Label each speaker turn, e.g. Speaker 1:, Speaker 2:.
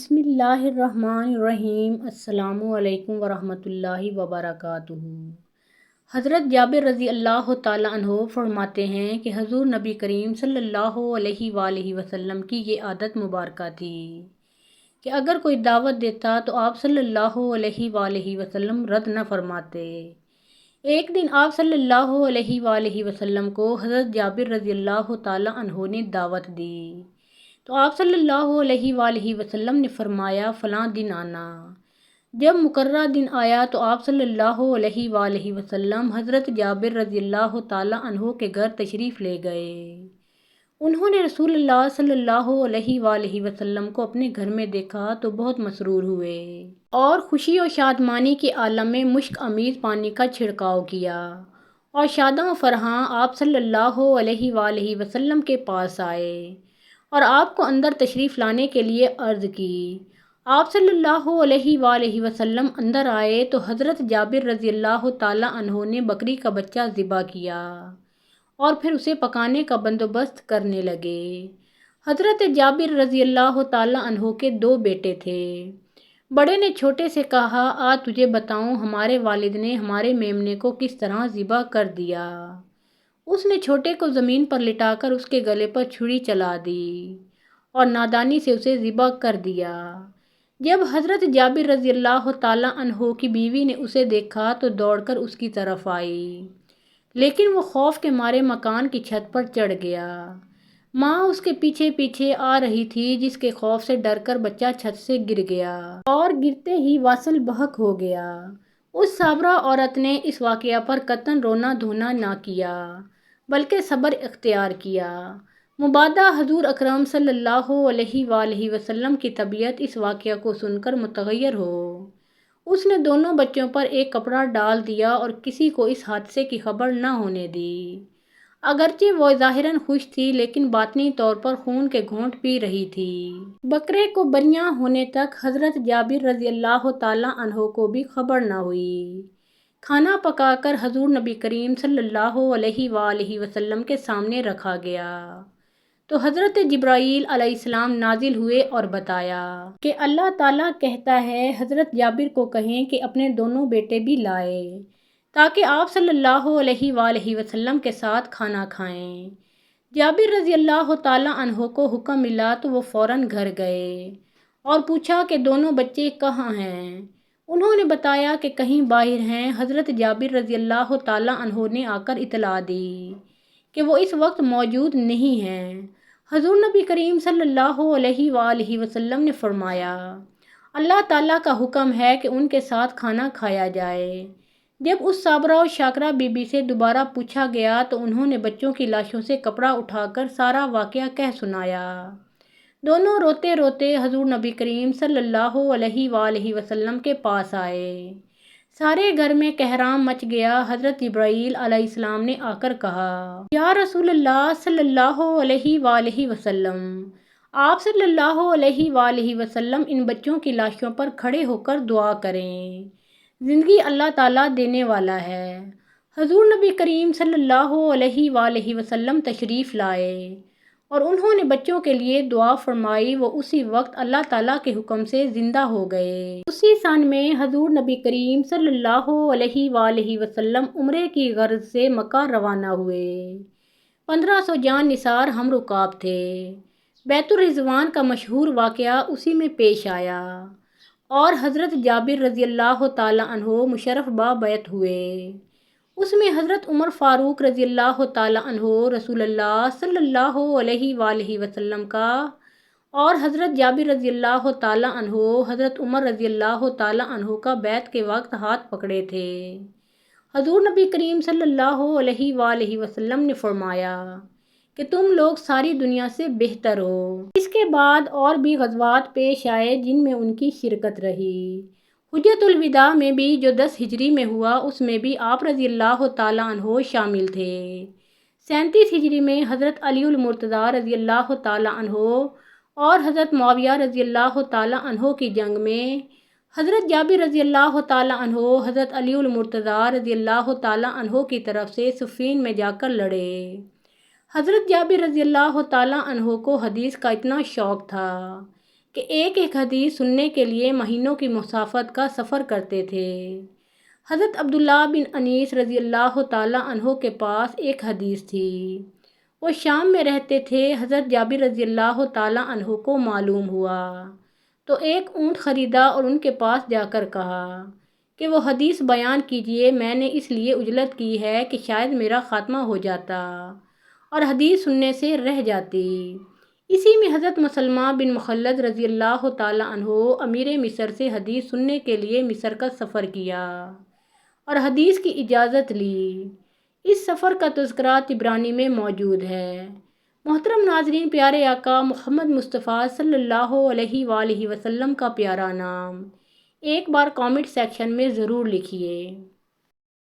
Speaker 1: بسم اللہ الرحمن الرحیم۔ السلام علیکم ورحمۃ اللہ وبرکاتہ۔ حضرت جابر رضی اللہ تعالیٰ عنہ فرماتے ہیں کہ حضور نبی کریم صلی اللہ علیہ وآلہ وسلم کی یہ عادت مبارکہ تھی کہ اگر کوئی دعوت دیتا تو آپ صلی اللہ علیہ وآلہ وسلم رد نہ فرماتے۔ ایک دن آپ صلی اللہ علیہ وآلہ وسلم کو حضرت جابر رضی اللہ تعالیٰ عنہ نے دعوت دی تو آپ صلی اللہ علیہ وآلہ وسلم نے فرمایا فلاں دن آنا۔ جب مقررہ دن آیا تو آپ صلی اللہ علیہ وآلہ وسلم حضرت جابر رضی اللہ تعالیٰ عنہ کے گھر تشریف لے گئے۔ انہوں نے رسول اللہ صلی اللہ علیہ وآلہ وسلم کو اپنے گھر میں دیکھا تو بہت مسرور ہوئے اور خوشی و شادمانی کے عالم میں مشک آمیز پانی کا چھڑکاؤ کیا اور شاداں و فرحاں آپ صلی اللہ علیہ وآلہ وسلم کے پاس آئے اور آپ کو اندر تشریف لانے کے لیے عرض کی۔ آپ صلی اللہ علیہ وآلہ وسلم اندر آئے تو حضرت جابر رضی اللہ تعالیٰ عنہ نے بکری کا بچہ ذبح کیا اور پھر اسے پکانے کا بندوبست کرنے لگے۔ حضرت جابر رضی اللہ تعالیٰ عنہ کے دو بیٹے تھے۔ بڑے نے چھوٹے سے کہا آ تجھے بتاؤں ہمارے والد نے ہمارے میمنے کو کس طرح ذبح کر دیا۔ اس نے چھوٹے کو زمین پر لٹا کر اس کے گلے پر چھری چلا دی اور نادانی سے اسے ذبح کر دیا۔ جب حضرت جابر رضی اللہ تعالیٰ عنہ کی بیوی نے اسے دیکھا تو دوڑ کر اس کی طرف آئی، لیکن وہ خوف کے مارے مکان کی چھت پر چڑھ گیا۔ ماں اس کے پیچھے پیچھے آ رہی تھی جس کے خوف سے ڈر کر بچہ چھت سے گر گیا اور گرتے ہی واصل بحق ہو گیا۔ اس صابرہ عورت نے اس واقعہ پر قطعاً رونا دھونا نہ کیا بلکہ صبر اختیار کیا۔ مبادا حضور اکرم صلی اللہ علیہ وآلہ وسلم کی طبیعت اس واقعہ کو سن کر متغیر ہو۔ اس نے دونوں بچوں پر ایک کپڑا ڈال دیا اور کسی کو اس حادثے کی خبر نہ ہونے دی۔ اگرچہ وہ ظاہراً خوش تھی لیکن باطنی طور پر خون کے گھونٹ پی رہی تھی۔ بکرے کو بریاں ہونے تک حضرت جابر رضی اللہ تعالیٰ عنہ کو بھی خبر نہ ہوئی۔ کھانا پکا کر حضور نبی کریم صلی اللہ علیہ وآلہ وسلم کے سامنے رکھا گیا تو حضرت جبرائیل علیہ السلام نازل ہوئے اور بتایا کہ اللہ تعالیٰ کہتا ہے حضرت جابر کو کہیں کہ اپنے دونوں بیٹے بھی لائے تاکہ آپ صلی اللہ علیہ وآلہ وسلم کے ساتھ کھانا کھائیں۔ جابر رضی اللہ تعالیٰ عنہ کو حکم ملا تو وہ فوراً گھر گئے اور پوچھا کہ دونوں بچے کہاں ہیں۔ انہوں نے بتایا کہ کہیں باہر ہیں۔ حضرت جابر رضی اللہ تعالیٰ عنہ نے آ کر اطلاع دی کہ وہ اس وقت موجود نہیں ہیں۔ حضور نبی کریم صلی اللہ علیہ وآلہ وسلم نے فرمایا اللہ تعالیٰ کا حکم ہے کہ ان کے ساتھ کھانا کھایا جائے۔ جب اس صابرہ و شاکرہ بی بی سے دوبارہ پوچھا گیا تو انہوں نے بچوں کی لاشوں سے کپڑا اٹھا کر سارا واقعہ کہہ سنایا۔ دونوں روتے روتے حضور نبی کریم صلی اللہ علیہ وآلہ وسلم کے پاس آئے۔ سارے گھر میں کہرام مچ گیا۔ حضرت جبرائیل علیہ السلام نے آ کر کہا یا رسول اللہ صلی اللہ علیہ وآلہ وسلم، آپ صلی اللہ علیہ وآلہ وسلم ان بچوں کی لاشوں پر کھڑے ہو کر دعا کریں، زندگی اللہ تعالیٰ دینے والا ہے۔ حضور نبی کریم صلی اللہ علیہ وآلہ وسلم تشریف لائے اور انہوں نے بچوں کے لیے دعا فرمائی۔ وہ اسی وقت اللہ تعالیٰ کے حکم سے زندہ ہو گئے۔ اسی سن میں حضور نبی کریم صلی اللہ علیہ وآلہ وسلم عمرے کی غرض سے مکہ روانہ ہوئے۔ 1500 جان نثار ہم رکاب تھے۔ بیت الرضوان کا مشہور واقعہ اسی میں پیش آیا اور حضرت جابر رضی اللہ تعالیٰ عنہ مشرف بابیعت ہوئے۔ اس میں حضرت عمر فاروق رضی اللہ تعالیٰ عنہ رسول اللہ صلی اللہ علیہ وآلہ وسلم کا اور حضرت جابر رضی اللہ تعالیٰ عنہ حضرت عمر رضی اللہ تعالیٰ عنہ کا بیعت کے وقت ہاتھ پکڑے تھے۔ حضور نبی کریم صلی اللہ علیہ وآلہ وسلم نے فرمایا کہ تم لوگ ساری دنیا سے بہتر ہو۔ اس کے بعد اور بھی غزوات پیش آئے جن میں ان کی شرکت رہی۔ حجۃ الوداع میں بھی جو 10 ہجری میں ہوا اس میں بھی آپ رضی اللہ تعالیٰ عنہ شامل تھے۔ 37 ہجری میں حضرت علی المرتضیٰ رضی اللہ تعالیٰ عنہ اور حضرت معاویہ رضی اللہ تعالیٰ عنہ کی جنگ میں حضرت جابر رضی اللہ تعالیٰ عنہ حضرت علی المرتضیٰ رضی اللہ تعالیٰ عنہ کی طرف سے صفین میں جا کر لڑے۔ حضرت جابر رضی اللہ تعالیٰ عنہ کو حدیث کا اتنا شوق تھا کہ ایک ایک حدیث سننے کے لیے مہینوں کی مسافت کا سفر کرتے تھے۔ حضرت عبداللہ بن انیس رضی اللہ تعالیٰ عنہ کے پاس ایک حدیث تھی۔ وہ شام میں رہتے تھے۔ حضرت جابر رضی اللہ تعالیٰ عنہ کو معلوم ہوا تو ایک اونٹ خریدا اور ان کے پاس جا کر کہا کہ وہ حدیث بیان کیجئے، میں نے اس لیے عجلت کی ہے کہ شاید میرا خاتمہ ہو جاتا اور حدیث سننے سے رہ جاتی۔ اسی میں حضرت مسلمہ بن مخلد رضی اللہ تعالیٰ عنہ امیر مصر سے حدیث سننے کے لیے مصر کا سفر کیا اور حدیث کی اجازت لی۔ اس سفر کا تذکرہ طبرانی میں موجود ہے۔ محترم ناظرین، پیارے آقا محمد مصطفیٰ صلی اللہ علیہ وآلہ وسلم کا پیارا نام ایک بار کامنٹ سیکشن میں ضرور لکھیے۔